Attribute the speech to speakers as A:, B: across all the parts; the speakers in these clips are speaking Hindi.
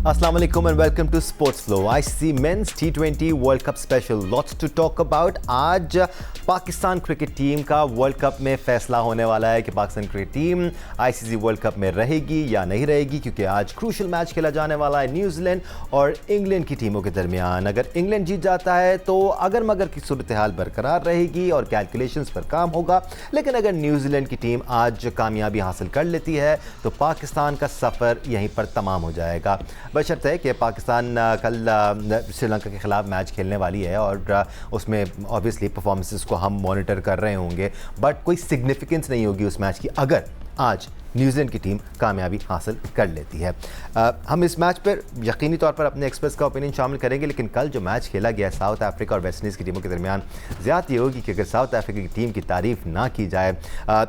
A: Assalamu alaikum and welcome to Sports Flow. ICC Men's T20 World Cup Special. Lots to talk about. आज पाकिस्तान क्रिकेट टीम का वर्ल्ड कप में फैसला होने वाला है कि Pakistan cricket team ICC world cup में रहेगी या नहीं रहेगी, क्योंकि आज क्रूशल मैच खेला जाने वाला है न्यूजीलैंड और इंग्लैंड की टीमों के दरमियान। अगर इंग्लैंड जीत जाता है तो अगर मगर की सूरत हाल बरकरार रहेगी और कैलकुलेशंस पर काम होगा, लेकिन अगर न्यूजीलैंड की टीम आज कामयाबी हासिल कर लेती है तो पाकिस्तान का सफ़र यहीं पर तमाम हो जाएगा। बशर्ते है कि पाकिस्तान कल श्रीलंका के ख़िलाफ़ मैच खेलने वाली है और उसमें ऑब्वियसली परफॉर्मेंसेस को हम मॉनिटर कर रहे होंगे, बट कोई सिग्निफिकेंस नहीं होगी उस मैच की अगर आज न्यूजीलैंड की टीम कामयाबी हासिल कर लेती है। हम इस मैच पर यकीनी तौर पर अपने एक्सपर्ट्स का ओपिनियन शामिल करेंगे, लेकिन कल जो मैच खेला गया साउथ अफ्रीका और वेस्ट इंडीज़ की टीमों के दरमियान, ज़्यादती होगी कि अगर साउथ अफ्रीका की टीम की तारीफ़ ना की जाए।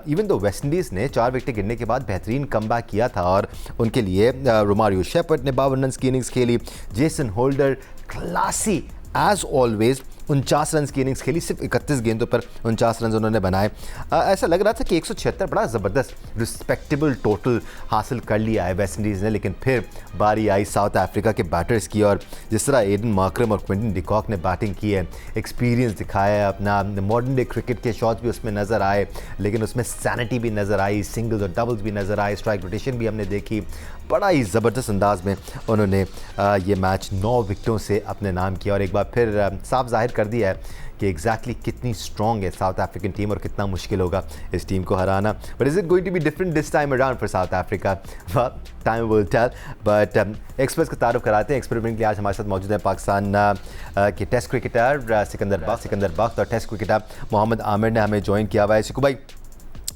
A: इवन दो वेस्ट इंडीज़ ने 4 विकेट गिरने के बाद बेहतरीन कमबैक किया था और उनके लिए रोमारियो शेपर्ड ने 52 रन की इनिंग्स खेली। Jason Holder classy as always 49 run की इनिंग्स खेली, सिर्फ 31 गेंदों पर 49 रन उन्होंने बनाए। ऐसा लग रहा था कि 176 बड़ा ज़बरदस्त रिस्पेक्टेबल टोटल हासिल कर लिया है वेस्ट इंडीज़ ने, लेकिन फिर बारी आई साउथ अफ्रीका के बैटर्स की और जिस तरह एडन मार्करम और क्विंटन डिकॉक ने बैटिंग की है, एक्सपीरियंस दिखाया है अपना। मॉडर्न डे क्रिकेट के शॉट्स भी उसमें नज़र आए, लेकिन उसमें सैनिटी भी नज़र आई, सिंगल्स और डबल्स भी नज़र आए, स्ट्राइक रोटेशन भी हमने देखी। बड़ा ही ज़बरदस्त अंदाज में उन्होंने ये मैच 9 विकेटों से अपने नाम किया और एक बार फिर साफ जाहिर कर दिया है कि एग्जैक्टली कितनी स्ट्रॉन्ग है साउथ अफ्रीकन टीम और कितना मुश्किल होगा इस टीम को हराना। But is it going to be different this time around for South Africa? Time will tell. But experts का तारुफ कराते हैं। एक्सपेरिमेंट के लिए आज हमारे साथ मौजूद है पाकिस्तान के टेस्ट क्रिकेटर सिकंदर बख्त और टेस्ट क्रिकेटर मोहम्मद आमिर ने हमें ज्वाइन किया हुआ है। सिकू भाई,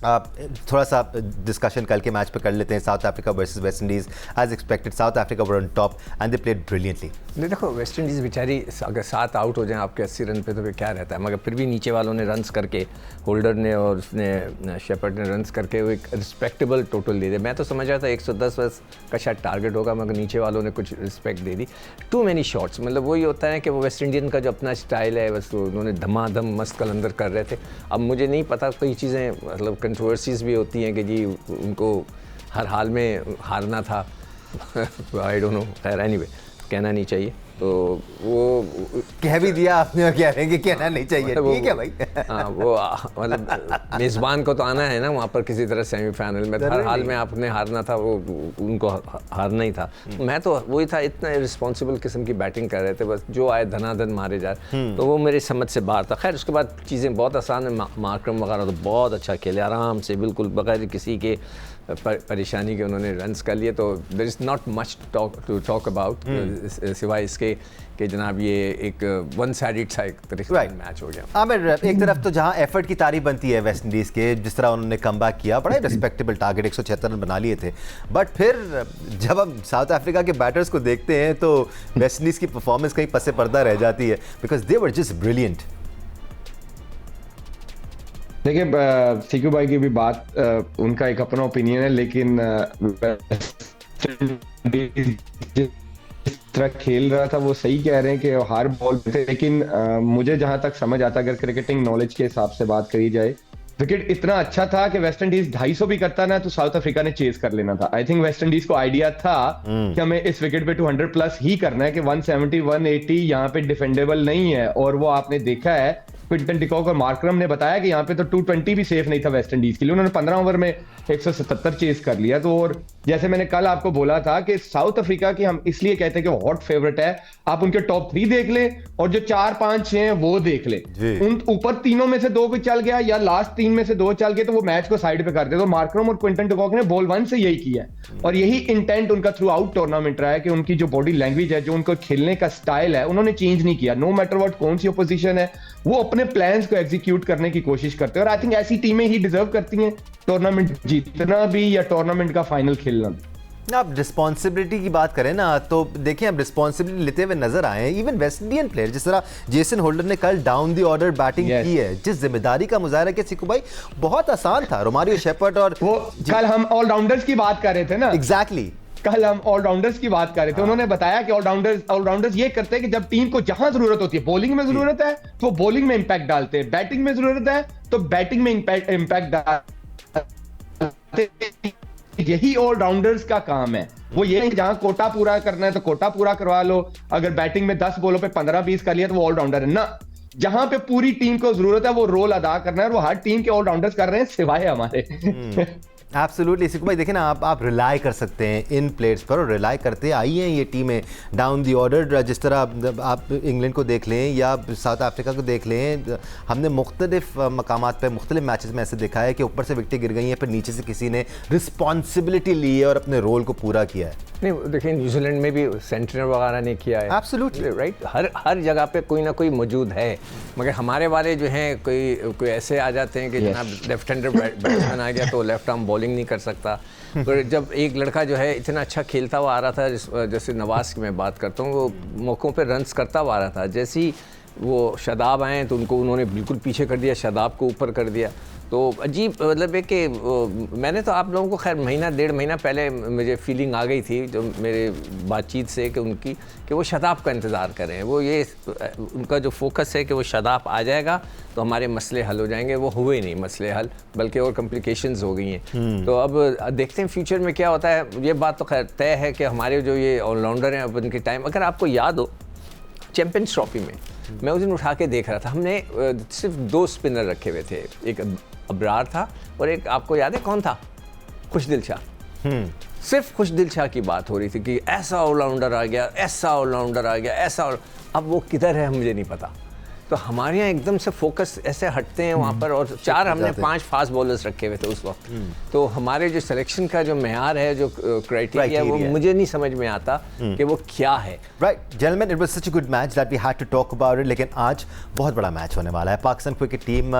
A: थोड़ा सा डिस्कशन कल के मैच पे कर लेते हैं। South Africa versus West Indies, as expected South Africa were on top and they played brilliantly.
B: नहीं, देखो वेस्ट इंडीज़ बेचारी अगर 7 आउट हो जाएं आपके 80 रन पे तो फिर क्या रहता है, मगर फिर भी नीचे वालों ने रन्स करके, होल्डर ने और उसने शेपर्ड ने रन्स करके वो एक रिस्पेक्टेबल टोटल दे दिया। मैं तो समझ रहा था 110 बस का शायद टारगेट होगा, मगर नीचे वालों ने कुछ रिस्पेक्ट दे दी। टू मैनी शॉट्स, मतलब वही होता है कि वो वेस्ट इंडियन का जो अपना स्टाइल है बस उन्होंने धमाधम मस्त कलंदर कर रहे थे। अब मुझे नहीं पता कई चीज़ें मतलब कंट्रोवर्सीज भी होती हैं कि जी उनको हर हाल में हारना था आई डोंट नो, खैर एनीवे कहना नहीं चाहिए, तो वो
A: कह भी दिया आपने और कह रहे हैं कि कहना नहीं चाहिए, ठीक है भाई।
B: हाँ, वो मतलब मेज़बान को तो आना है ना वहाँ पर किसी तरह सेमीफाइनल में, हर हाल में आपने हारना था, वो उनको हारना ही था। मैं तो वही था, इतना रिस्पॉन्सिबल किस्म की बैटिंग कर रहे थे, बस जो आए धनाधन मारे जा रहे, तो वो मेरी समझ से बाहर था। खैर उसके बाद चीज़ें बहुत आसान है, मार्करम वगैरह तो बहुत अच्छा खेले, आराम से बिल्कुल बगैर किसी के परेशानी के उन्होंने रन्स कर लिए। तो there is not much to talk about सिवाय इसके कि जनाब ये एक वन साइडेड सा एक तरीके से मैच हो गया।
A: आमिर, एक तरफ तो जहां एफर्ट की तारीफ बनती है वेस्ट इंडीज़ के, जिस तरह उन्होंने कमबैक किया, बड़ा रिस्पेक्टेबल टारगेट 176 रन बना लिए थे, बट फिर जब हम साउथ अफ्रीका के बैटर्स को देखते हैं तो वेस्ट इंडीज़ की परफॉर्मेंस कहीं पसे पर्दा रह जाती है, because they were just brilliant.
C: देखिए सीकू भाई की भी बात, उनका एक अपना ओपिनियन है, लेकिन जिस तरह खेल रहा था वो सही कह रहे हैं कि हर बॉल थे, लेकिन मुझे जहां तक समझ आता, अगर क्रिकेटिंग नॉलेज के हिसाब से बात करी जाए, विकेट इतना अच्छा था कि वेस्ट इंडीज 250 भी करता ना तो साउथ अफ्रीका ने चेज कर लेना था। आई थिंक वेस्ट इंडीज को आइडिया था कि हमें इस विकेट पे 200 प्लस ही करना है, कि 170 180 यहाँ पे डिफेंडेबल नहीं है, और वो आपने देखा है क्विंटन डिकॉक और मार्करम ने बताया कि यहाँ पे तो 220 भी सेफ नहीं था वेस्ट इंडीज के लिए। उन्होंने 15 ओवर में 177 चेस कर लिया। तो और जैसे मैंने कल आपको बोला था कि साउथ अफ्रीका की हम इसलिए कहते हैं कि हॉट फेवरेट है, आप उनके टॉप 3 देख ले और जो 4 5 6 हैं वो देख ले, उन ऊपर तीनों में से 2 भी चल गया या लास्ट 3 में से 2 चल गए तो वो मैच को साइड पे कर दे। तो मार्करम और क्विंटन डिकॉक ने बॉल 1 से यही किया है और यही इंटेंट उनका थ्रू आउट टूर्नामेंट रहा है कि उनकी जो बॉडी लैंग्वेज है, जो उनको खेलने का स्टाइल है, उन्होंने चेंज नहीं किया। नो मैटर व्हाट कौन सी अपोजिशन है, वो अपने प्लान्स को एग्जीक्यूट करने की कोशिश करते हैं और आई थिंक ऐसी टीमें ही डिजर्व करती हैं टूर्नामेंट जीतना भी या टूर्नामेंट का फाइनल खेलना भी।
A: आप रिस्पॉन्सिबिलिटी की बात करें ना, तो देखिए आप रिस्पॉन्सिबिलिटी लेते हुए नजर आए हैं। इवन वेस्ट इंडियन प्लेयर जिस तरह जेसन होल्डर ने कल डाउन द ऑर्डर बैटिंग की है, जिस जिम्मेदारी का मुजाहरा किया सिकू भाई, बहुत आसान था। रोमारियो शेपर्ड और
C: वो कल हम ऑलराउंडर्स की बात कर रहे थे ना,
A: एग्जैक्टली
C: कल हम ऑलराउंडर्स की बात कर रहे थे। उन्होंने बताया कि ऑलराउंडर्स ये करते हैं कि जब टीम को जहां जरूरत होती है, बॉलिंग में जरूरत है तो बॉलिंग में इंपैक्ट डालते हैं, बैटिंग में जरूरत है तो बैटिंग में इंपैक्ट डालते यही ऑलराउंडर्स का काम है। वो ये नहीं जहां कोटा पूरा करना है तो कोटा पूरा करवा लो, अगर बैटिंग में 10 बॉलों पे 15-20 कर लिया तो वो ऑलराउंडर है ना। जहां पे पूरी टीम को जरूरत है वो रोल अदा करना है, और वो हर टीम के ऑलराउंडर्स कर रहे हैं सिवाय हमारे।
A: एब्सोल्युटली सिकू भाई, देखिए ना, आप रिलाई कर सकते हैं इन प्लेयर्स पर, और रिलाई करते आई हैं ये टीमें डाउन दी ऑर्डर। जिस तरह आप इंग्लैंड को देख लें या साउथ अफ्रीका को देख लें, हमने मुख्तलिफ मकामात पर मुख्तलिफ मैचेस में ऐसे देखा है कि ऊपर से विकेटें गिर गई हैं, फिर नीचे से किसी ने रिस्पॉन्सिबिलिटी ली है और अपने रोल को पूरा किया है।
B: नहीं देखिए, न्यूजीलैंड में भी सेंटर वगैरह ने किया है।
A: एब्सोल्युटली
B: राइट, हर जगह पे कोई ना कोई मौजूद है, मगर हमारे वाले जो हैं कोई ऐसे आ जाते हैं कि जनाब लेफ्ट हैंडर बैट्समैन आ गया तो लेफ्ट आर्म बॉलिंग नहीं कर सकता। पर जब एक लड़का जो है इतना अच्छा खेलता हुआ आ रहा था, जैसे नवाज की मैं बात करता हूँ, वो मौक़ों पे रन्स करता हुआ आ रहा था, जैसे ही वो शादाब आए तो उन्होंने बिल्कुल पीछे कर दिया, शादाब को ऊपर कर दिया। तो अजीब मतलब है कि मैंने तो आप लोगों को खैर महीना 1.5 महीना पहले मुझे फीलिंग आ गई थी जो मेरे बातचीत से कि उनकी कि वो शादाब का इंतज़ार कर रहे हैं। वो ये उनका जो फोकस है कि वो शादाब आ जाएगा तो हमारे मसले हल हो जाएंगे। वो हुए नहीं मसले हल, बल्कि और कॉम्प्लिकेशंस हो गई हैं। तो अब देखते हैं फ्यूचर में क्या होता है। ये बात तो खैर तय है कि हमारे जो ये ऑलराउंडर हैं अब उनके टाइम, अगर आपको याद हो चैम्पियंस ट्रॉफी में मैं उस दिन उठा के देख रहा था, हमने सिर्फ 2 स्पिनर रखे हुए थे, एक अबरार था और एक आपको याद है कौन था, खुशदिल शाह। सिर्फ खुशदिल शाह की बात हो रही थी कि ऐसा ऑलराउंडर आ गया, ऐसा ऑलराउंडर आ गया, ऐसा। अब वो किधर है मुझे नहीं पता। तो हमारे यहाँ एकदम से फोकस ऐसे हटते हैं वहाँ पर, और 4 हमने 5 फास्ट बॉलर्स रखे हुए थे उस वक्त। तो हमारे जो सिलेक्शन का जो मेयार है, जो क्राइटेरिया, वो मुझे नहीं समझ में आता कि वो क्या है।
A: Right gentleman, it was such a good match that we had to talk about it. लेकिन आज बहुत बड़ा मैच होने वाला है। Pakistan cricket team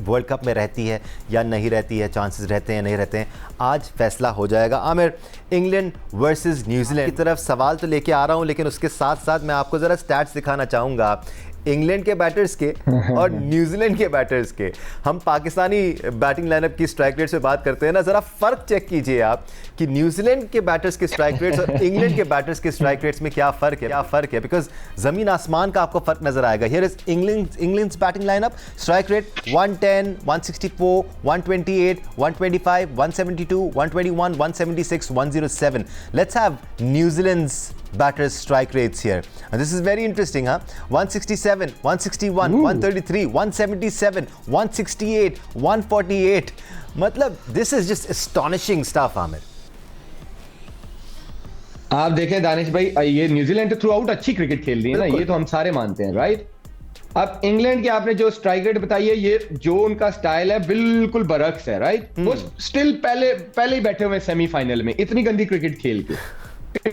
A: world cup में रहती है या नहीं रहती है, चांसेस रहते हैं नहीं रहते हैं, आज फैसला हो जाएगा। आमिर, इंग्लैंड वर्सेस न्यूजीलैंड की तरफ सवाल तो लेके आ रहा हूँ, लेकिन उसके साथ साथ मैं आपको ज़रा स्टैट्स दिखाना चाहूँगा इंग्लैंड के बैटर्स के और न्यूजीलैंड के बैटर्स के। हम पाकिस्तानी बैटिंग लाइनअप की स्ट्राइक रेट से बात करते हैं ना, ज़रा फ़र्क चेक कीजिए आप कि न्यूजीलैंड के बैटर्स के स्ट्राइक रेट्स और इंग्लैंड के बैटर्स के स्ट्राइक रेट्स में क्या फ़र्क है, बिकॉज ज़मीन आसमान का आपको फ़र्क नज़र आएगा। Here is England's batting lineup, strike rate 110, 164, 128, 125, 172, 121, 176, 107. Let's have New Zealand's batters strike rates here. And this is very interesting, huh? 167, 161, 133, 177, 168, 148. मतलब this is just astonishing stuff, Aamir.
C: आप देखें दानिश भाई, ये न्यूजीलैंड तो थ्रू आउट अच्छी क्रिकेट खेल रही है ना, ये तो हम सारे मानते हैं, राइट। अब इंग्लैंड की आपने जो स्ट्राइक रेट बताई है, ये जो उनका स्टाइल है बिल्कुल बरक्स है, राइट। वो स्टिल पहले ही बैठे हुए सेमीफाइनल में इतनी गंदी क्रिकेट खेल के।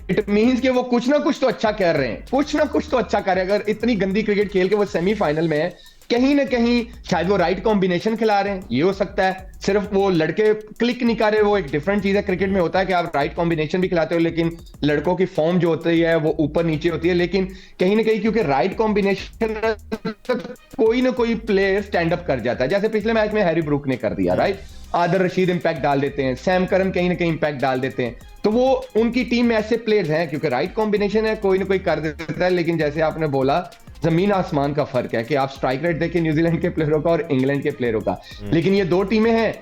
C: इट मींस कि वो कुछ ना कुछ तो अच्छा कर रहे हैं, कुछ ना कुछ तो अच्छा कर रहे हैं। अगर इतनी गंदी क्रिकेट खेल के वो सेमीफाइनल में है, कहीं ना कहीं शायद वो राइट कॉम्बिनेशन खिला रहे हैं, ये हो सकता है। सिर्फ वो लड़के क्लिक नहीं कर रहे, वो एक डिफरेंट चीज है। क्रिकेट में होता है कि आप राइट कॉम्बिनेशन भी खिलाते हो, लेकिन लड़कों की फॉर्म जो होती है वो ऊपर नीचे होती है। लेकिन कहीं ना कहीं क्योंकि राइट कॉम्बिनेशन कोई ना कोई प्लेयर स्टैंड अप कर जाता है, जैसे पिछले मैच में हैरी ब्रूक ने कर दिया, राइट। आदिल रशीद इंपैक्ट डाल देते हैं, सैम करन कहीं ना कहीं इंपैक्ट डाल देते हैं। तो वो उनकी टीम में ऐसे प्लेयर्स हैं, क्योंकि राइट कॉम्बिनेशन है, कोई ना कोई कर देता है। लेकिन जैसे आपने बोला, जमीन आसमान का फर्क है कि आप स्ट्राइक रेट देखिए न्यूजीलैंड के प्लेयरों का और इंग्लैंड के प्लेयरों का। लेकिन ये 2 टीमें हैं,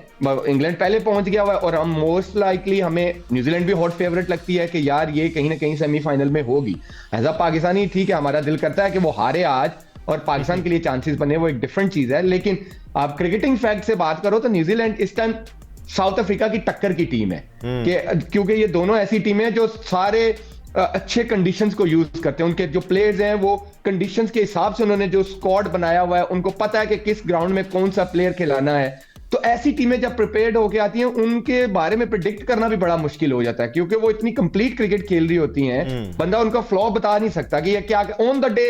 C: इंग्लैंड पहले पहुंच गया हुआ है, और हम मोस्ट लाइकली हमें न्यूजीलैंड भी हॉट फेवरेट लगती है कि यार ये कहीं ना कहीं सेमीफाइनल में होगी। एज अ पाकिस्तानी ठीक है, हमारा दिल करता है कि वो हारे आज और पाकिस्तान के लिए चांसेस बने, वो एक डिफरेंट चीज है। लेकिन आप क्रिकेटिंग फैक्ट से बात करो तो न्यूजीलैंड इस टाइम साउथ अफ्रीका की टक्कर की टीम है, क्योंकि ये दोनों ऐसी टीमें हैं जो सारे अच्छे कंडीशंस को यूज करते हैं। उनके जो प्लेयर्स हैं वो कंडीशंस के हिसाब से उन्होंने जो स्क्वाड बनाया हुआ है, उनको पता है कि किस ग्राउंड में कौन सा प्लेयर खिलाना है। तो ऐसी टीमें जब प्रिपेयर्ड होके आती हैं, उनके बारे में प्रिडिक्ट करना भी बड़ा मुश्किल हो जाता है, क्योंकि वो इतनी कंप्लीट क्रिकेट खेल रही होती हैं। बंदा उनका फ्लॉ बता नहीं सकता कि ये क्या ऑन द डे।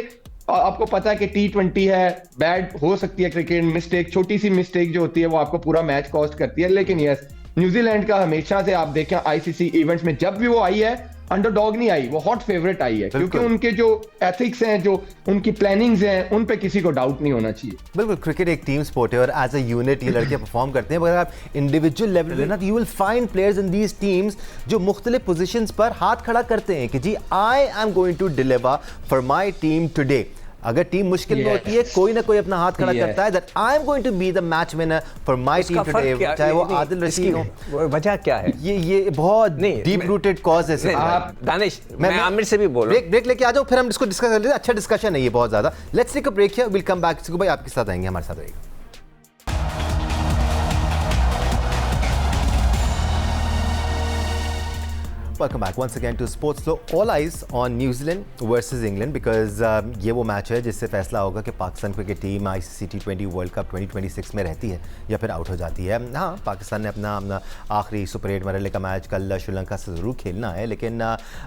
C: आपको पता है कि T20 है, बैड हो सकती है क्रिकेट, मिस्टेक, छोटी सी मिस्टेक जो होती है वो आपको पूरा मैच कॉस्ट करती है। लेकिन यस, न्यूजीलैंड का हमेशा से आप देखें आईसीसी इवेंट्स में जब भी वो आई है, अंडरडॉग नहीं आई, वो हॉट फेवरेट आई है, क्योंकि उनके जो एथिक्स हैं, जो उनकी प्लानिंग्स हैं, उन पे किसी को डाउट नहीं होना चाहिए।
A: बिल्कुल, क्रिकेट एक टीम स्पोर्ट है और एज अ यूनिट ये लड़के परफॉर्म करते हैं। अगर आप इंडिविजुअल लेवल पे ना, you will find players in these teams जो मुख्तलिफ पोजीशंस पर हाथ खड़ा करते हैं कि जी I am going to deliver for my team today. अगर टीम मुश्किल में होती है, कोई ना कोई अपना हाथ खड़ा करता है that I am going to be the match winner for my team today, चाहे वो आदिल रशीद हो।
B: वजह क्या है?
A: ये बहुत डीप रूटेड कॉज है।
B: आप दानिश, मैं आमिर से भी बोल रहा हूं,
A: ब्रेक लेके आ जाओ, फिर हम इसको डिस्कस कर लेते हैं। अच्छा डिस्कशन है ये बहुत ज्यादा। Let's take a break here, will come back. Siku भाई आपके साथ आएंगे, हमारे साथ रहेंगे। Welcome back once again to Sports Flow. All eyes on New Zealand versus England because ये वो मैच है जिससे फैसला होगा कि Pakistan cricket team ICC T20 world cup 2026 में रहती है या फिर आउट हो जाती है। हाँ, पाकिस्तान ने अपना आखिरी सुपर 8 मरहले का मैच कल श्रीलंका से ज़रूर खेलना है, लेकिन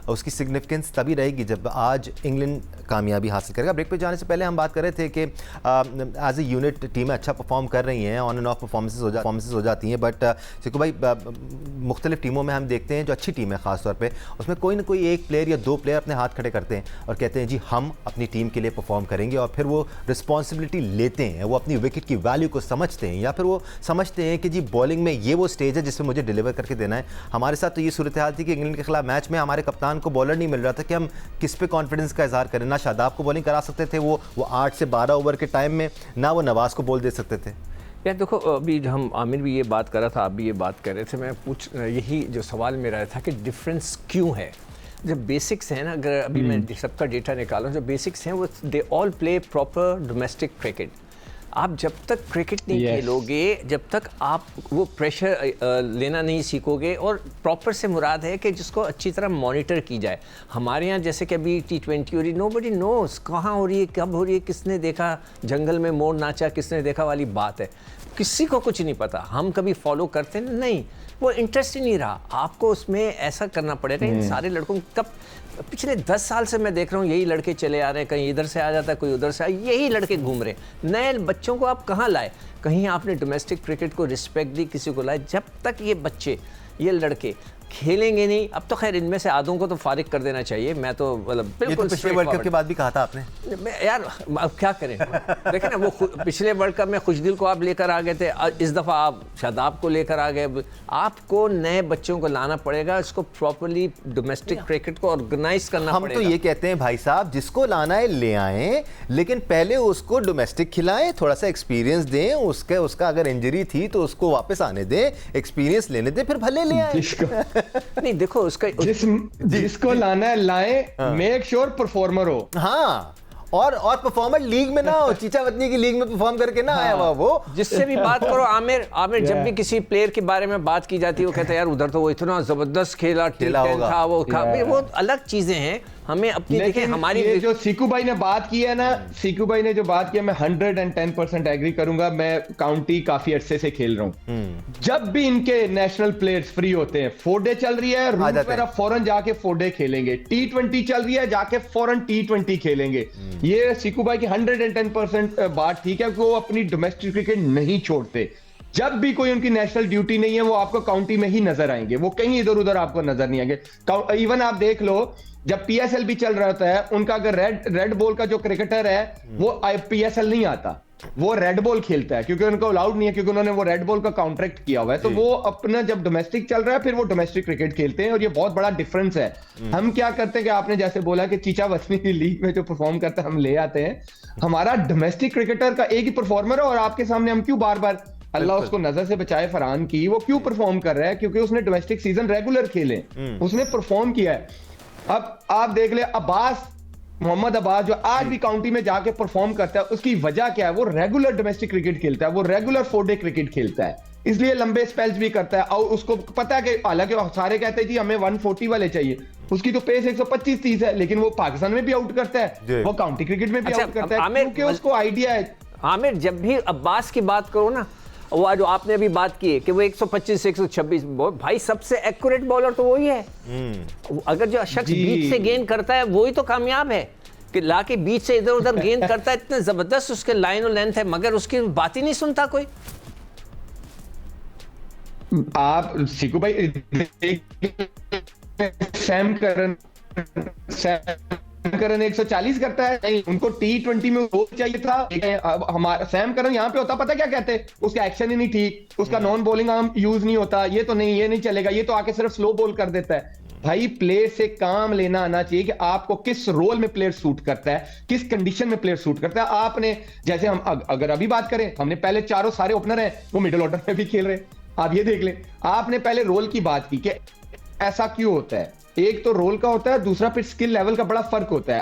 A: उसकी सिग्निफिकेंस तभी रहेगी जब आज इंग्लैंड कामयाबी हासिल करेगा। ब्रेक पे जाने से पहले हम बात कर रहे थे कि एज ए यूनिट टीमें अच्छा परफॉर्म कर रही हैं, ऑन एंड ऑफ परफॉर्मेंसेज हो जाती हैं, बट सिकू भाई मुख्तलिफ टीमों में हम देखते हैं जो अच्छी टीम है खास तौर पे, उसमें कोई ना कोई एक प्लेयर या दो प्लेयर अपने हाथ खड़े करते हैं और कहते हैं जी हम अपनी टीम के लिए परफॉर्म करेंगे, और फिर वो रिस्पॉन्सिबिलिटी लेते हैं, वो अपनी विकेट की वैल्यू को समझते हैं, या फिर वो समझते हैं कि जी बॉलिंग में ये वो स्टेज है जिसमें मुझे डिलीवर करके देना है। हमारे साथ तो ये सूरत हाल थी कि इंग्लैंड के खिलाफ मैच में हमारे कप्तान को बॉलर नहीं मिल रहा था कि हम किस पे कॉन्फिडेंस का इजहार करें। ना शादाब को बॉलिंग करा सकते थे वो 8 से 12 ओवर के टाइम में, ना वो नवाज को बॉल दे सकते थे।
B: यार देखो, अभी हम आमिर भी ये बात कर रहा था, आप भी ये बात कर रहे थे, मैं यही जो सवाल मेरा था कि डिफरेंस क्यों है। जब बेसिक्स हैं ना, अगर अभी मैं सबका डेटा निकालूं, जो बेसिक्स हैं वो they all play proper domestic cricket. आप जब तक क्रिकेट नहीं खेलोगे, जब तक आप वो प्रेशर लेना नहीं सीखोगे, और प्रॉपर से मुराद है कि जिसको अच्छी तरह मॉनिटर की जाए। हमारे यहाँ जैसे कि अभी T20 हो रही, नोबडी नोस कहाँ हो रही है, कब हो रही है, किसने देखा जंगल में मोर नाचा, किसने देखा वाली बात है, किसी को कुछ नहीं पता। हम कभी फॉलो करते नहीं, वो इंटरेस्ट ही नहीं रहा। आपको उसमें ऐसा करना पड़ेगा। इन सारे लड़कों कब पिछले 10 साल से मैं देख रहा हूँ, यही लड़के चले आ रहे हैं, कहीं इधर से आ जाता है, कोई उधर से आ, यही लड़के घूम रहे हैं। नए बच्चों को आप कहाँ लाए? कहीं आपने डोमेस्टिक क्रिकेट को रिस्पेक्ट दी, किसी को लाए? जब तक ये बच्चे, ये लड़के खेलेंगे नहीं, अब तो खैर इनमें से आधों को तो फारिग कर देना चाहिए। मैं तो मतलब बिल्कुल
A: पिछले वर्ल्ड कप के बाद भी कहा था आपने।
B: यार अब क्या करें, देखें ना, वो पिछले वर्ल्ड कप में खुशदिल को आप लेकर आ गए थे, इस दफ़ा आप शादाब को लेकर आ गए। आपको नए बच्चों को लाना पड़ेगा, इसको प्रॉपर्ली डोमेस्टिक क्रिकेट को ऑर्गेनाइज करना पड़ेगा।
A: हम तो ये कहते हैं भाई साहब, जिसको लाना है ले आएं, लेकिन पहले उसको डोमेस्टिक खिलाएं, थोड़ा सा एक्सपीरियंस दें, उसका अगर इंजरी थी तो उसको वापस आने दें, एक्सपीरियंस लेने दें, फिर भले ले आएं।
B: नहीं देखो, उसका
C: जिसको लाना है लाएं, मेक श्योर परफॉर्मर हो।
A: हाँ, और परफॉर्मर लीग में ना हो, चीचा वतनी की लीग में परफॉर्म करके ना आया हुआ वो।
B: जिससे भी बात करो, आमिर जब भी किसी प्लेयर के बारे में बात की जाती है, वो कहता है यार उधर तो वो इतना जबरदस्त खेला होगा, वो अलग चीजें हैं। हमें अपनी देखें, हमारी
C: ये जो सीकू भाई ने बात की है ना, सीकू भाई ने जो बात की है, मैं 110% एग्री करूंगा। मैं काउंटी काफी अरसे से खेल रहा हूँ। जब भी इनके नेशनल प्लेयर्स फ्री होते हैं, 4 डे चल रही है, रूट पर आप फौरन जाके 4 डे खेलेंगे। T20 चल रही है, जाके फौरन T20 खेलेंगे। ये सीकू भाई की 110% बात ठीक है कि वो अपनी डोमेस्टिक क्रिकेट नहीं छोड़ते। जब भी कोई उनकी नेशनल ड्यूटी नहीं है, वो आपको काउंटी में ही नजर आएंगे, वो कहीं इधर उधर आपको नजर नहीं आएंगे। इवन आप देख लो, जब PSL भी चल रहा होता है, उनका अगर रेड बॉल का जो क्रिकेटर है वो PSL नहीं आता, वो रेड बॉल खेलता है, क्योंकि उनको अलाउड नहीं है, क्योंकि उन्होंने वो रेड बॉल का कॉन्ट्रैक्ट किया हुआ है। तो वो अपना जब डोमेस्टिक चल रहा है, फिर वो डोमेस्टिक क्रिकेट खेलते हैं, और ये बहुत बड़ा डिफरेंस है। हम क्या करते हैं कि आपने जैसे बोला कि चीचा वसनी की लीग में जो परफॉर्म करता है हम ले आते हैं। हमारा डोमेस्टिक क्रिकेटर का एक ही परफॉर्मर है, और आपके सामने हम क्यों बार बार, अल्लाह उसको नजर से बचाए, फरहान की, वो क्यों परफॉर्म कर रहा है? क्योंकि उसने डोमेस्टिक सीजन रेगुलर खेले, उसने परफॉर्म किया है। अब आप देख ले मोहम्मद अब्बास जो आज भी काउंटी में जाके परफॉर्म करता है, उसकी वजह क्या है? वो रेगुलर डोमेस्टिक क्रिकेट खेलता है, वो रेगुलर 4 डे क्रिकेट खेलता है, इसलिए लंबे स्पेल्स भी करता है। और उसको पता है कि हालांकि सारे कहते हैं जी हमें 140 वाले चाहिए, उसकी तो पेस 125-30 है, लेकिन वो पाकिस्तान में भी आउट करता है, वो काउंटी क्रिकेट में भी आउट करता है, क्योंकि उसको आइडिया है।
B: आमिर, जब भी अब्बास की बात करो ना, वो जो आपने अभी बात की है कि वो 125 से 126, भाई सबसे एक्यूरेट बॉलर तो वही है। अगर जो शख्स बीच से गेंद करता है वही तो कामयाब है, कि लाके बीच से इधर उधर गेंद करता है, इतने जबरदस्त उसके लाइन और लेंथ है, मगर उसकी बात ही नहीं सुनता कोई।
C: आप सीकू भाई सैम करन 140 करता है, नहीं उनको T20 में वो चाहिए था। हमारा सैम करन यहाँ पे होता, पता क्या कहते, उसका एक्शन ही नहीं ठीक, उसका नॉन बॉलिंग आर्म यूज नहीं होता, ये तो नहीं, ये नहीं चलेगा, ये तो आके सिर्फ स्लो बॉल कर देता है। भाई प्लेयर से काम लेना आना चाहिए कि आपको किस रोल में प्लेयर सूट करता है, किस कंडीशन में प्लेयर सूट करता है। आपने जैसे हम अगर अभी बात करें, हमने पहले चारों सारे ओपनर हैं वो मिडिल ऑर्डर में भी खेल रहे हैं। आप ये देख लें, आपने पहले रोल की बात की कि ऐसा क्यों होता है। एक तो रोल का होता है, दूसरा फिर स्किल लेवल का बड़ा फर्क होता है।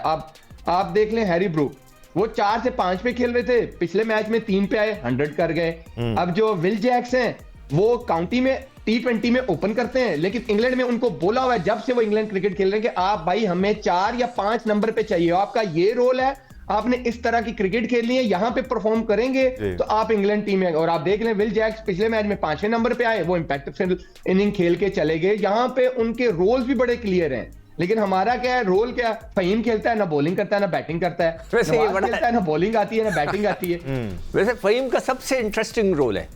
C: आप देख लें हैरी ब्रूक, वो 4 से 5 पे खेल रहे थे, पिछले मैच में 3 पे आए, 100 कर गए। अब जो विल जैक्स हैं वो काउंटी में T20 में ओपन करते हैं, लेकिन इंग्लैंड में उनको बोला हुआ है जब से वो इंग्लैंड क्रिकेट खेल रहे हैं कि आप भाई हमें 4 या 5 नंबर पे चाहिए, आपका ये रोल है, आपने इस तरह की क्रिकेट खेलनी है, यहां पे परफॉर्म करेंगे तो आप इंग्लैंड टीम में। और आप देख लें विल जैक्स पिछले मैच में 5वें नंबर पे आए, वो इंपैक्ट इनिंग खेल के चले गए। यहाँ पे उनके रोल्स भी बड़े क्लियर हैं, लेकिन हमारा क्या है, रोल क्या, फहीम खेलता है ना बॉलिंग करता है ना बैटिंग करता है,
B: वैसे ये बड़ा
C: खेलता है ना बॉलिंग आती है ना बैटिंग आती है।
B: वैसे फहीम का सबसे इंटरेस्टिंग रोल है,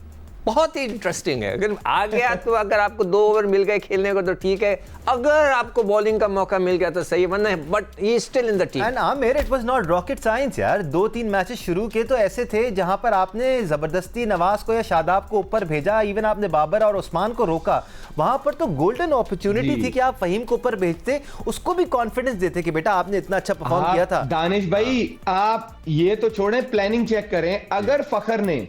B: बहुत ही इंटरेस्टिंग है। अगर आ गया तो अगर आपको 2 ओवर मिल गए खेलने को तो ठीक है, अगर आपको बॉलिंग का मौका मिल गया तो सही है, वरना but he is still in the team.
A: And Aamir, it was not rocket science यार। 2-3 मैचेस शुरू के तो ऐसे थे जहां पर आपने जबरदस्ती नवाज को या शादाब को ऊपर भेजा, इवन आपने बाबर और उस्मान को रोका। वहां पर तो गोल्डन अपॉर्चुनिटी थी कि आप फहीम को ऊपर भेजते, उसको भी कॉन्फिडेंस देते कि बेटा आपने इतना अच्छा परफॉर्म किया था।
C: दानिश भाई आप ये तो छोड़ें, प्लानिंग चेक करें। अगर फखर ने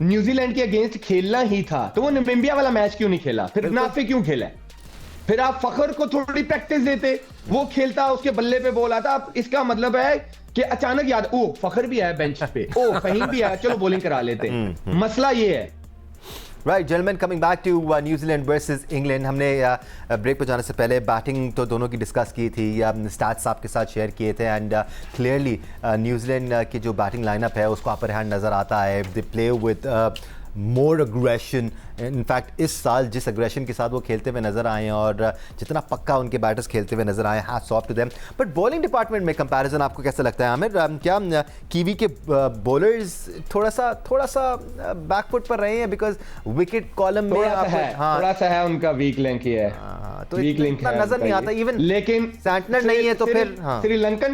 C: न्यूजीलैंड के अगेंस्ट खेलना ही था तो वो नामीबिया वाला मैच क्यों नहीं खेला, फिर नाफे क्यों खेला? फिर आप फखर को थोड़ी प्रैक्टिस देते, वो खेलता, उसके बल्ले पे बॉल आता। अब इसका मतलब है कि अचानक याद, ओ फखर भी है बेंच पे, ओ फहीम भी है, चलो बॉलिंग करा लेते। मसला ये है।
A: Right gentleman, coming back to New Zealand versus England. हमने ब्रेक पर जाने से पहले बैटिंग तो दोनों की डिस्कस की थी, स्टैट्स आपके साथ शेयर किए थे, एंड क्लियरली न्यूजीलैंड की जो बैटिंग लाइनअप है उसको अपर हैंड नज़र आता है। They play with more aggression. In fact इस साल जिस अग्रेशन के साथ वो खेलते हुए नजर आए हैं और जितना पक्का उनके बैटर्स खेलते हुए नजर आए, hats off to them. But bowling department में कंपैरिजन आपको कैसा लगता है आमिर? क्या कीवी के बॉलर्स थोड़ा सा बैकफुट पर रहे हैं? बिकॉज विकेट कॉलम में
C: थोड़ा सा है उनका वीक लिंक ही है,
A: तो इतना नजर नहीं आता इवन,
C: लेकिन
A: सैंटनर नहीं है तो फिर
C: श्रीलंकन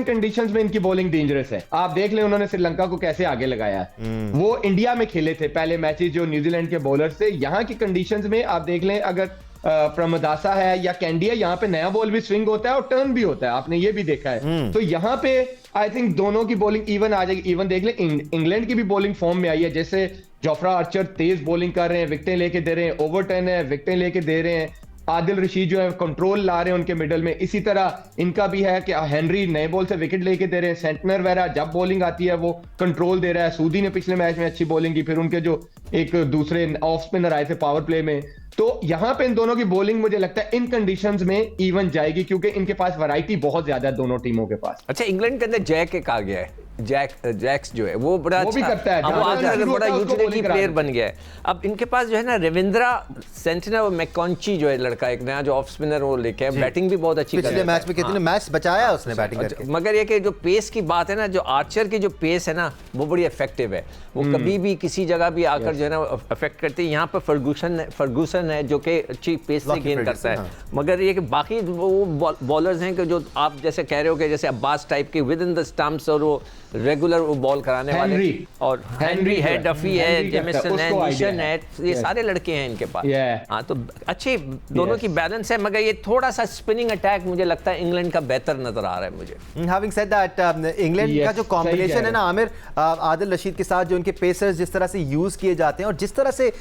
C: कंडीशंस में इनकी बॉलिंग डेंजरस है। आप देख लें उन्होंने श्रीलंका को कैसे आगे लगाया। वो इंडिया में खेले थे पहले मैचेस जो न्यूजीलैंड के बॉलर से, यहाँ की कंडीशंस में आप देख लें, अगर प्रमदासा है या कैंडी है, यहाँ पे नया बॉल भी स्विंग होता है और टर्न भी होता है, आपने ये भी देखा है। तो यहाँ पे आई थिंक दोनों की बॉलिंग इवन आ जाएगी। इवन देख लें इंग्लैंड की भी बॉलिंग फॉर्म में आई है, जैसे जोफ्रा आर्चर तेज बॉलिंग कर रहे हैं, विकेटें लेके दे रहे हैं, ओवरटर्न है, विकेटें लेके दे रहे हैं। आदिल रशीद जो है कंट्रोल ला रहे हैं उनके मिडल में। इसी तरह इनका भी है कि हेनरी नए बॉल से विकेट लेके दे रहे हैं। सेंटनर वगैरह जब बॉलिंग आती है वो कंट्रोल दे रहा है। सूदी ने पिछले मैच में अच्छी बॉलिंग की, फिर उनके जो एक दूसरे ऑफ स्पिनर आए थे पावर प्ले में। तो यहाँ पे इन दोनों की बॉलिंग मुझे लगता है इन कंडीशंस में इवन जाएगी, क्योंकि इनके पास वैरायटी बहुत ज्यादा है दोनों टीमों के पास।
B: अच्छा, इंग्लैंड के अंदर जैक एक आ गया है, जैक्स जो है वो बड़ा
C: वो
B: अच्छा,
C: भी करता है,
B: वो आजकल बड़ा यूटिलिटी प्लेयर बन गया है। अब इनके पास जो है ना रविंद्रा सेंटनर और मैकॉन्ची जो है लड़का एक नया जो ऑफ स्पिनर वो लेके बैटिंग भी बहुत अच्छी कर रहा है।
A: पिछले मैच में कितने मैच बचाया उसने बैटिंग करके।
B: मगर ये कि जो पेस की बात है ना, जो आर्चर की जो पेस है ना वो बड़ी इफेक्टिव है। वो कभी भी किसी जगह भी आकर जो है ना अफेक्ट करती है। यहाँ पर फर्गूसन है जो कि अच्छी पेस से गेंद करता है। मगर ये कि बाकी वो बॉलर्स हैं कि जो आप जैसे कह रहे हो कि जैसे अब्बास टाइप के विद इन द स्टंप्स और वो रेगुलर वो बॉल कराने वाले, और हेनरी है, डफी है, जेमिसन है, निशन है, ये सारे लड़के हैं इनके पास। हाँ, तो अच्छी दोनों की बैलेंस है। मगर ये थोड़ा सा स्पिनिंग अटैक मुझे लगता है इंग्लैंड का बेहतर नजर आ रहा है मुझे।
A: हैविंग सेड दैट, इंग्लैंड का जो कॉम्बिनेशन है ना आमिर, आदिल रशीद के साथ जो उनके पेसर्स जिस तरह से यूज किए जाते हैं और जिस तरह से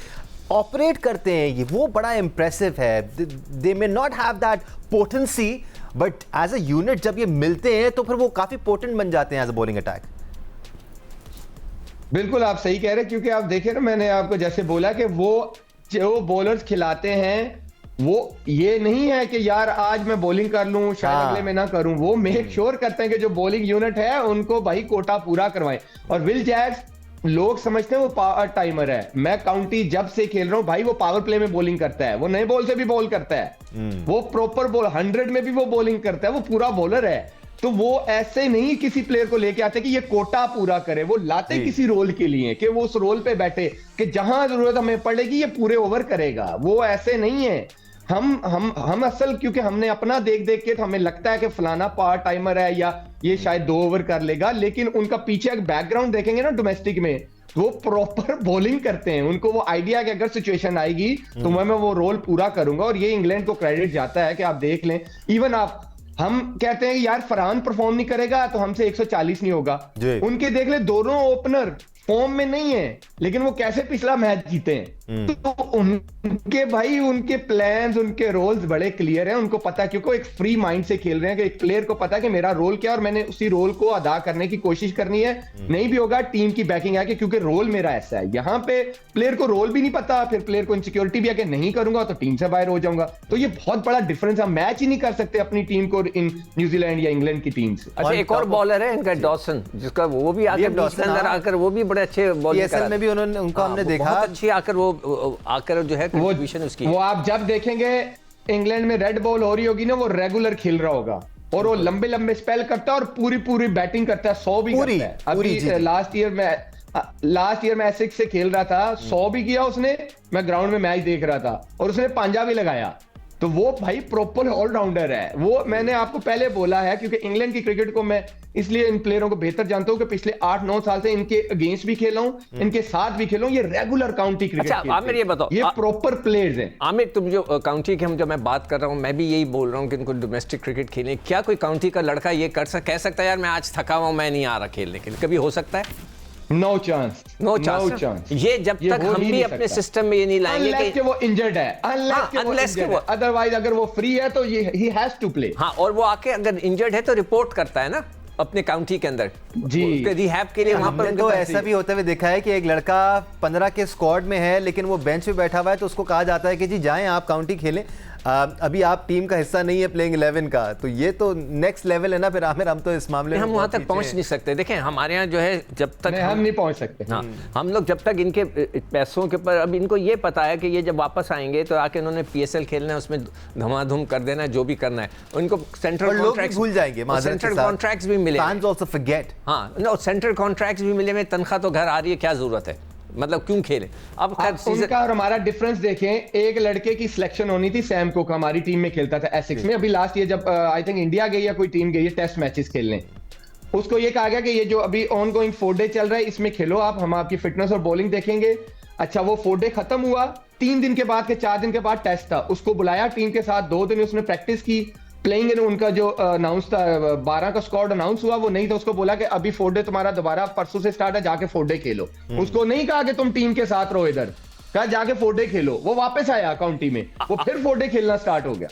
A: ऑपरेट करते हैं, ये वो बड़ा इंप्रेसिव है। They may not have that potency, but as a unit जब ये मिलते हैं तो फिर वो काफी पोटेंट बन जाते हैं एज अ बॉलिंग अटैक।
C: बिल्कुल आप सही कह रहे हैं, क्योंकि आप देखें ना, मैंने आपको जैसे बोला कि वो जो बॉलर्स खिलाते हैं वो ये नहीं है कि यार आज मैं बॉलिंग कर लूं शायद अगले में ना करूं। वो मेक श्योर करते हैं कि जो बॉलिंग यूनिट है उनको भाई कोटा पूरा करवाएं। और विल जैक्स लोग समझते हैं वो पावर टाइमर है, मैं काउंटी जब से खेल रहा हूं भाई वो पावर प्ले में बॉलिंग करता है, वो नए बॉल से भी बॉल करता है, वो प्रॉपर बॉल 100 में भी वो बॉलिंग करता है, वो पूरा बॉलर है। तो वो ऐसे नहीं किसी प्लेयर को लेके आते कि ये कोटा पूरा करे, वो लाते किसी रोल के लिए कि वो उस रोल पे बैठे कि जहां जरूरत हमें पड़ेगी ये पूरे ओवर करेगा। वो ऐसे नहीं है। हम असल क्योंकि हमने अपना देख देख के तो हमें लगता है कि फलाना पावर टाइमर है या ये शायद 2 ओवर कर लेगा, लेकिन उनका पीछे एक बैकग्राउंड देखेंगे ना डोमेस्टिक में, वो प्रॉपर बॉलिंग करते हैं, उनको वो आइडिया कि अगर सिचुएशन आएगी तो मैं वो रोल पूरा करूंगा, और ये इंग्लैंड को क्रेडिट जाता है कि आप देख लें, इवन आप हम कहते हैं कि यार फरहान परफॉर्म नहीं करेगा तो हमसे 140 नहीं होगा, उनके देख ले दोनों ओपनर फॉर्म में नहीं है, लेकिन वो कैसे पिछला मैच जीते हैं। तो उनके भाई उनके प्लान्स, उनके रोल्स बड़े क्लियर हैं, उनको पता है, क्योंकि वो एक फ्री माइंड से खेल रहे हैं कि एक प्लेयर को पता है कि मेरा रोल क्या है और मैंने उसी रोल को अदा करने की कोशिश करनी है, नहीं भी होगा टीम की बैकिंग है कि क्योंकि रोल मेरा ऐसा है। यहाँ पे प्लेयर को रोल भी नहीं पता, फिर प्लेयर को इनसिक्योरिटी भी है कि नहीं करूंगा तो टीम से बाहर हो जाऊंगा। तो ये बहुत बड़ा डिफरेंस है, मैच ही नहीं कर सकते अपनी टीम को इन न्यूजीलैंड या इंग्लैंड की टीम से।
B: अच्छा, एक और बॉलर है इनका डॉसन, जिसका वो भी आकर बीच में अंदर आकर वो भी बड़े अच्छे बॉलिंग
A: पीएसएल में भी उन्होंने उनको हमने देखा
B: बहुत अच्छी आकर वो आकर जो है कंट्रीब्यूशन उसकी।
C: वो आप जब देखेंगे इंग्लैंड में रेड बॉल हो रही होगी ना, वो रेगुलर खेल रहा होगा और वो लंबे लंबे स्पेल करता है और पूरी पूरी बैटिंग करता है, 100 भी करता है। अभी लास्ट ईयर मैं एसिक्स से खेल रहा था, 100 भी किया उसने, मैं ग्राउंड में मैच देख रहा था, और उसने पांजा भी लगाया। तो वो भाई प्रॉपर ऑलराउंडर है। वो मैंने आपको पहले बोला है, क्योंकि इंग्लैंड की क्रिकेट को मैं इसलिए इन प्लेयरों को बेहतर जानता हूं कि पिछले 8-9 साल से इनके अगेंस्ट भी खेला हूं, इनके साथ भी खेला हूं। ये रेगुलर काउंटी क्रिकेट
B: अच्छा, आमिर ये बताओ,
C: ये प्रॉपर प्लेयर्स हैं।
B: आमिर, तुम जो काउंटी की जो मैं बात कर रहा हूं, मैं भी यही बोल रहा हूं कि इनको डोमेस्टिक क्रिकेट खेलने, क्या कोई काउंटी का लड़का ये कह सकता है यार मैं आज थका हुआ हूं, मैं नहीं आ रहा खेलने के लिए? कभी हो सकता है?
C: No chance, no chance.
B: ये जब तक हम भी अपने सिस्टम में ये नहीं लाएंगे
C: कि वो इंजर्ड है, अनलेस कि वो अदरवाइज अगर वो फ्री है तो ये ही हैज टू प्ले।
B: हाँ, और वो आके अगर इंजर्ड है तो रिपोर्ट करता है ना अपने काउंटी के अंदर
C: जी,
B: रिहैब के लिए। वहां पर
A: तो ऐसा भी होता हुआ देखा है कि एक लड़का 15 के स्क्वाड में है लेकिन वो बेंच पे बैठा हुआ है, तो उसको कहा जाता है कि जी जाएं आप काउंटी खेलें, अभी आप टीम का हिस्सा नहीं है प्लेइंग 11 का। तो ये तो नेक्स्ट लेवल है ना फिर आमिर, हम तो इस मामले में
B: हम वहां तक पहुंच नहीं सकते। देखें हमारे यहाँ जो है जब तक
C: हम नहीं पहुंच सकते।
B: हाँ, हम लोग जब तक इनके पैसों के ऊपर, अब इनको ये पता है कि ये जब वापस आएंगे तो आके इन्होंने पीएसएल खेलना है, उसमें धमाधूम कर देना है, जो भी करना है। उनको सेंट्रल कॉन्ट्रैक्ट्स
A: भूल जाएंगे,
B: सेंट्रल कॉन्ट्रैक्ट्स भी मिले,
A: फैंस आल्सो फॉरगेट।
B: हाँ, नो सेंट्रल कॉन्ट्रैक्ट्स भी मिले, में तनख्वाह तो घर आ रही है, क्या जरूरत है, मतलब क्यों खेले। अब
C: उनका और हमारा डिफरेंस देखें, एक लड़के की सिलेक्शन होनी थी, सैम कुक हमारी टीम में खेलता था एसिक्स में, अभी लास्ट ईयर जब आई थिंक इंडिया गई या कोई टीम गई है टेस्ट मैचेस खेलने, उसको ये कहा गया कि ये जो अभी ऑन गोइंग 4 डे चल रहा है इसमें खेलो आप, हम आपकी फिटनेस और बॉलिंग देखेंगे। अच्छा, वो 4 डे खत्म हुआ, 3 दिन के बाद के 4 दिन के बाद टेस्ट था, उसको बुलाया टीम के साथ, 2 दिन उसने प्रैक्टिस की प्लेइंग। उनका जो अनाउंस था 12 का स्क्वाड अनाउंस हुआ, वो नहीं था, उसको बोला कि अभी 4 डे तुम्हारा दोबारा परसों से स्टार्ट है, जाके 4 डे खेलो। उसको नहीं कहा कि तुम टीम के साथ रहो, इधर कहा जाके 4 डे खेलो। वो वापस आया काउंटी में, वो फिर 4 डे खेलना स्टार्ट हो गया।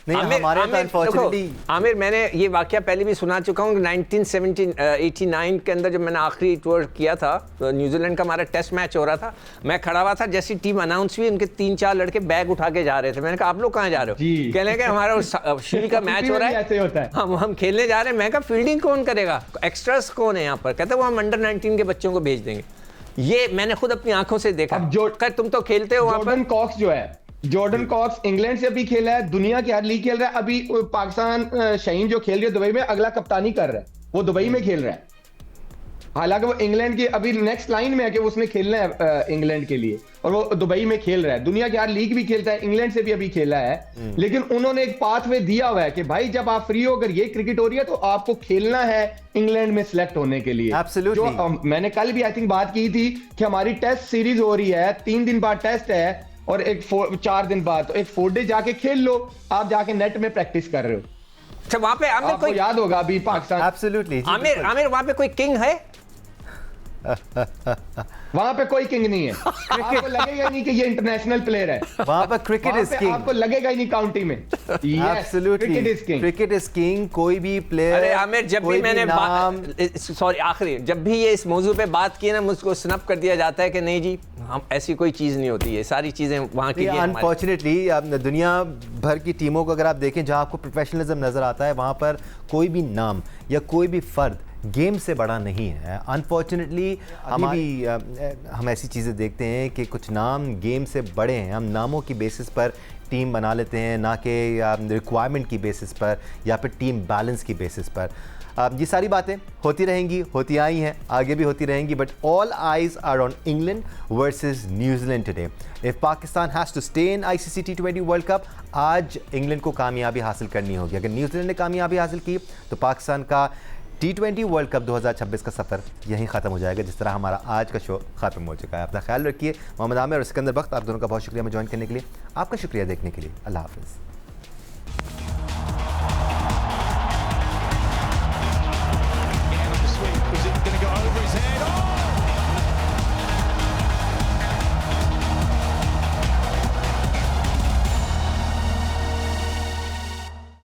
B: आमिर, मैंने ये वाकया पहले भी सुना चुका हूँ। 1989 के अंदर जब मैंने आखिरी टूर किया था, तो न्यूजीलैंड का हमारा टेस्ट मैच हो रहा था, मैं खड़ा हुआ था, जैसी टीम अनाउंस हुई उनके 3-4 लड़के बैग उठा के जा रहे थे। मैंने कहा आप लोग कहाँ जा रहे हो? कहने लगे हमारा शील्ड का मैच हो रहा है,
C: ऐसे होता है,
B: हम खेलने जा रहे हैं। मैं कहा फील्डिंग कौन करेगा, एक्स्ट्रास कौन है यहाँ पर? कहते वो हम अंडर 19 के बच्चों को भेज देंगे। ये मैंने खुद अपनी आंखों से देखा। अब तुम तो खेलते हो वहां पर।
C: जॉर्डन कॉक्स जो है, जॉर्डन कॉक्स इंग्लैंड से भी खेला है, दुनिया की हर लीग खेल रहा है। अभी पाकिस्तान शाहीन जो खेल रही है दुबई में, अगला कप्तानी कर रहा है, वो दुबई में खेल रहा है। हालांकि वो इंग्लैंड की अभी नेक्स्ट लाइन में है कि उसने खेलना है इंग्लैंड के लिए, और वो दुबई में खेल रहा है। दुनिया की हर लीग भी खेलता है, इंग्लैंड से भी अभी खेला है। लेकिन उन्होंने एक पाथवे दिया हुआ है कि भाई जब आप फ्री हो, अगर ये क्रिकेट हो रही है तो आपको खेलना है इंग्लैंड में सिलेक्ट होने के लिए।
A: Absolutely.
C: जो मैंने कल भी आई थिंक बात की थी कि हमारी टेस्ट सीरीज हो रही है, 3 दिन बाद टेस्ट है और 4 दिन बाद, तो एक 4 डे जाके खेल लो, आप जाके नेट में प्रैक्टिस कर रहे हो।
B: अच्छा, वहां पे आमिर
C: आपको याद होगा अभी पाकिस्तान,
A: एब्सोल्युटली
B: आमिर वहां पे कोई किंग है?
C: वहां पे कोई किंग नहीं है। आपको लगेगा नहीं कि ये इंटरनेशनल प्लेयर है,
A: वहां पर क्रिकेट इज किंग,
C: आपको लगेगा ही नहीं काउंटी में।
A: Absolutely cricket is king. कोई भी प्लेयर,
B: अरे आमिर, जब भी मैंने सॉरी आखिरी जब भी ये इस मौजू पे बात की ना, मुझको स्नप कर दिया जाता है कि नहीं जी, हम ऐसी कोई चीज नहीं होती है, सारी चीजें वहां की।
A: अनफॉर्चुनेटली दुनिया भर की टीमों को अगर आप देखें, जहां आपको प्रोफेशनलिज्म नजर आता है, वहां पर कोई भी नाम या कोई भी फर्द गेम से बड़ा नहीं है। अनफॉर्चुनेटली हम ऐसी चीज़ें देखते हैं कि कुछ नाम गेम से बड़े हैं। हम नामों की बेसिस पर टीम बना लेते हैं, ना कि रिक्वायरमेंट की बेसिस पर या फिर टीम बैलेंस की बेसिस पर। ये सारी बातें होती रहेंगी, होती आई हैं, आगे भी होती रहेंगी, but all eyes are on England versus New Zealand today. If Pakistan has to stay in ICC T20 world cup, आज इंग्लैंड को कामयाबी हासिल करनी होगी। अगर न्यूजीलैंड ने कामयाबी हासिल की तो पाकिस्तान का T20 वर्ल्ड कप 2026 का सफ़र यहीं ख़त्म हो जाएगा, जिस तरह हमारा आज का शो ख़त्म हो चुका है। अपना ख्याल रखिए। मोहम्मद आमिर और सिकंदर बख्त, आप दोनों का बहुत शुक्रिया हमें ज्वाइन करने के लिए। आपका शुक्रिया देखने के लिए। अल्लाह हाफ़िज़।